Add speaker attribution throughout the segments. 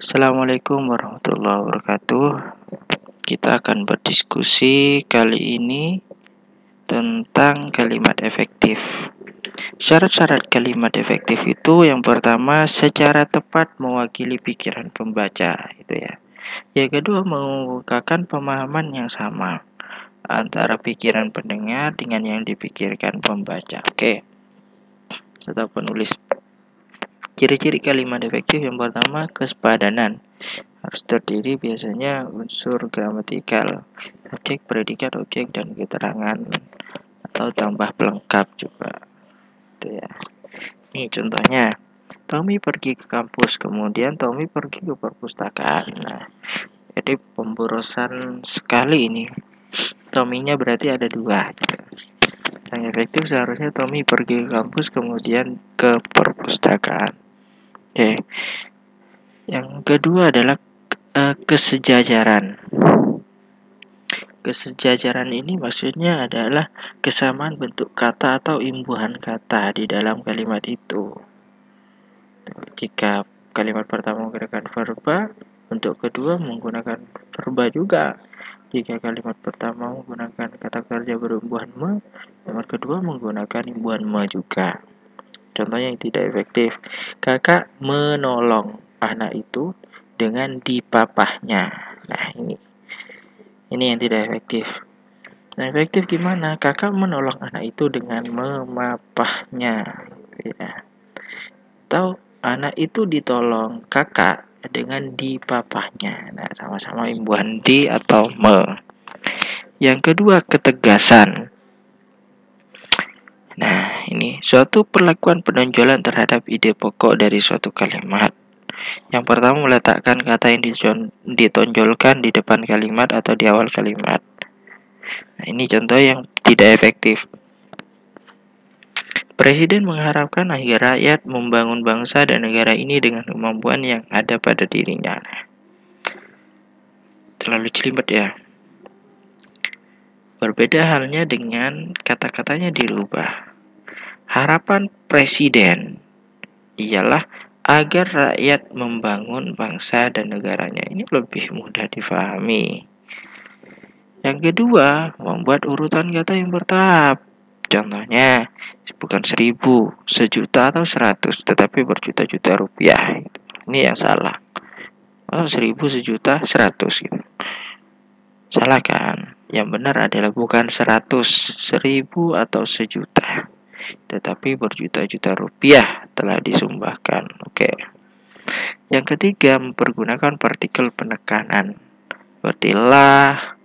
Speaker 1: Assalamualaikum warahmatullahi wabarakatuh. Kita akan berdiskusi kali ini tentang kalimat efektif. Syarat-syarat kalimat efektif itu yang pertama secara tepat mewakili pikiran pembaca, itu ya. Yang kedua mengungkapkan pemahaman yang sama antara pikiran pendengar dengan yang dipikirkan pembaca. Oke. Tetap penulis. Ciri-ciri kalimat efektif yang pertama kesepadanan. Harus terdiri biasanya unsur gramatikal, subjek, predikat, objek, dan keterangan atau tambah pelengkap juga. Itu ya. Ini contohnya. Tommy pergi ke kampus, kemudian Tommy pergi ke perpustakaan. Nah, jadi pemborosan sekali ini. Tommy-nya berarti ada dua. Yang efektif seharusnya Tommy pergi ke kampus, kemudian ke perpustakaan. Oke. Yang kedua adalah kesejajaran. Kesejajaran ini maksudnya adalah kesamaan bentuk kata atau imbuhan kata di dalam kalimat itu. Jika kalimat pertama menggunakan verba, bentuk kedua menggunakan verba juga. Jika kalimat pertama menggunakan kata kerja berimbuhan me, kalimat kedua menggunakan imbuhan me juga. Contohnya yang tidak efektif. Kakak menolong anak itu dengan dipapahnya. Nah, ini yang tidak efektif. Nah, efektif gimana? Kakak menolong anak itu dengan memapahnya. Ya. Atau anak itu ditolong kakak dengan dipapahnya. Nah, sama-sama imbuhan di atau me. Yang kedua, ketegasan. Nah, ini suatu perlakuan penonjolan terhadap ide pokok dari suatu kalimat. Yang pertama, meletakkan kata yang ditonjolkan di depan kalimat atau di awal kalimat. Nah, ini contoh yang tidak efektif. Presiden mengharapkan agar rakyat membangun bangsa dan negara ini dengan kemampuan yang ada pada dirinya. Nah, terlalu jelimet ya. Berbeda halnya dengan kata-katanya dirubah. Harapan presiden ialah agar rakyat membangun bangsa dan negaranya. Ini lebih mudah difahami. Yang kedua, membuat urutan kata yang bertahap. Contohnya, bukan 1000, sejuta atau 100, tetapi berjuta-juta rupiah. Ini yang salah. Oh, 1000, sejuta, 100 gitu. Salah kan? Yang benar adalah bukan 100, 1000 atau sejuta, tetapi berjuta-juta rupiah telah disumbahkan. Oke. Yang ketiga, mempergunakan partikel penekanan. Seperti lah,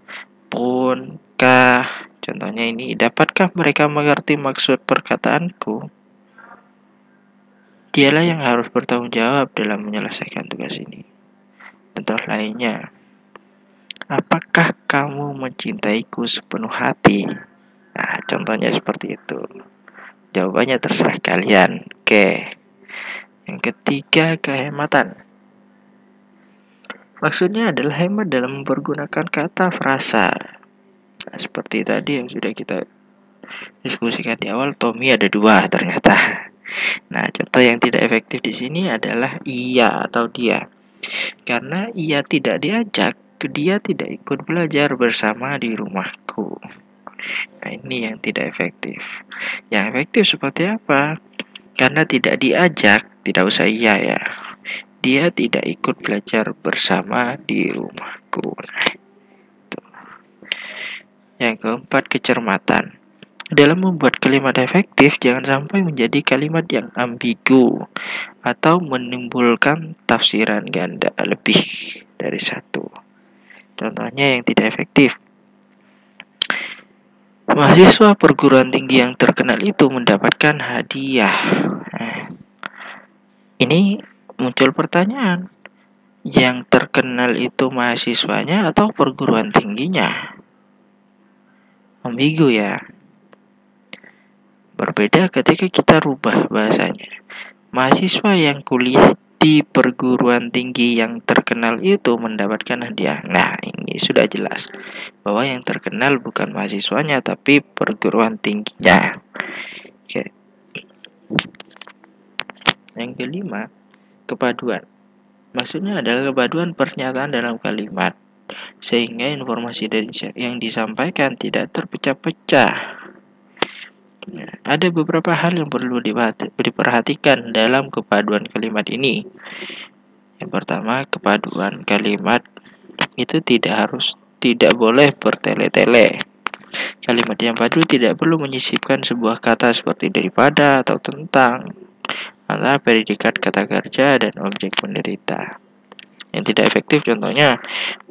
Speaker 1: pun, kah. Contohnya ini, dapatkah mereka mengerti maksud perkataanku? Dialah yang harus bertanggung jawab dalam menyelesaikan tugas ini. Contoh lainnya, apakah kamu mencintaiku sepenuh hati? Nah, contohnya seperti itu. Jawabannya terserah kalian. Oke. Yang ketiga, kehematan. Maksudnya adalah hemat dalam mempergunakan kata frasa. Nah, seperti tadi yang sudah kita diskusikan di awal, Tommy ada dua ternyata. Nah, contoh yang tidak efektif di sini adalah ia atau dia. Karena ia tidak diajak, dia tidak ikut belajar bersama di rumahku. Nah, ini yang tidak efektif. Yang efektif seperti apa? Karena tidak diajak, tidak usah iya ya. Dia tidak ikut belajar bersama di rumahku. Nah, itu. Yang keempat, kecermatan. Dalam membuat kalimat efektif, jangan sampai menjadi kalimat yang ambigu atau menimbulkan tafsiran ganda lebih dari satu. Contohnya yang tidak efektif. Mahasiswa perguruan tinggi yang terkenal itu mendapatkan hadiah. Nah, ini muncul pertanyaan. Yang terkenal itu mahasiswanya atau perguruan tingginya? Ambigu ya. Berbeda ketika kita rubah bahasanya. Mahasiswa yang kuliah di perguruan tinggi yang terkenal itu mendapatkan hadiah. Nah, ini sudah jelas bahwa yang terkenal bukan mahasiswanya tapi perguruan tingginya. Oke. Yang kelima, kepaduan. Maksudnya adalah kepaduan pernyataan dalam kalimat, sehingga informasi yang disampaikan tidak terpecah-pecah. Ada beberapa hal yang perlu diperhatikan dalam kepaduan kalimat ini. Yang pertama, kepaduan kalimat itu tidak boleh bertele-tele. Kalimat yang padu tidak perlu menyisipkan sebuah kata seperti daripada atau tentang, antara predikat kata kerja dan objek penderita. Yang tidak efektif contohnya,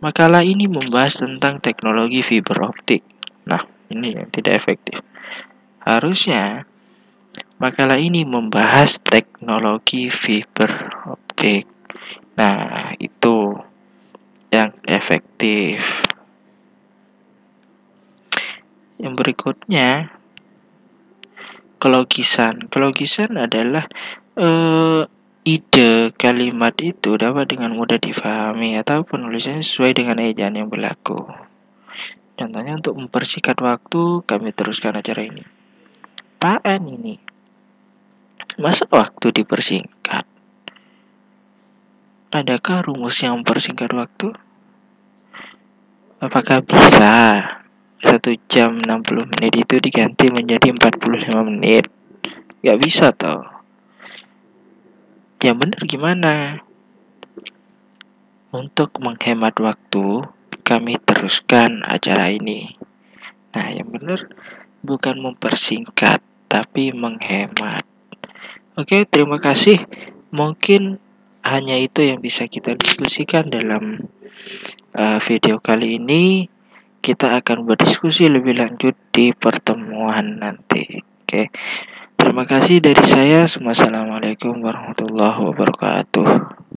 Speaker 1: makalah ini membahas tentang teknologi fiber optik. Nah, ini yang tidak efektif. Harusnya makalah ini membahas teknologi fiber optik. Nah, itu yang efektif. Yang berikutnya, kelogisan. Kelogisan adalah ide kalimat itu dapat dengan mudah difahami atau penulisannya sesuai dengan ejaan yang berlaku. Contohnya, untuk mempersingkat waktu, kami teruskan acara ini. Apaan ini? Masa waktu dipersingkat? Adakah rumus yang mempersingkat waktu? Apakah bisa 1 jam 60 menit itu diganti menjadi 45 menit? Gak bisa toh. Yang benar gimana? Untuk menghemat waktu, kami teruskan acara ini. Nah, yang benar bukan mempersingkat, tapi menghemat. Oke, terima kasih. Mungkin hanya itu yang bisa kita diskusikan dalam video kali ini. Kita akan berdiskusi lebih lanjut di pertemuan nanti. Oke, terima kasih dari saya. Wassalamualaikum warahmatullahi wabarakatuh.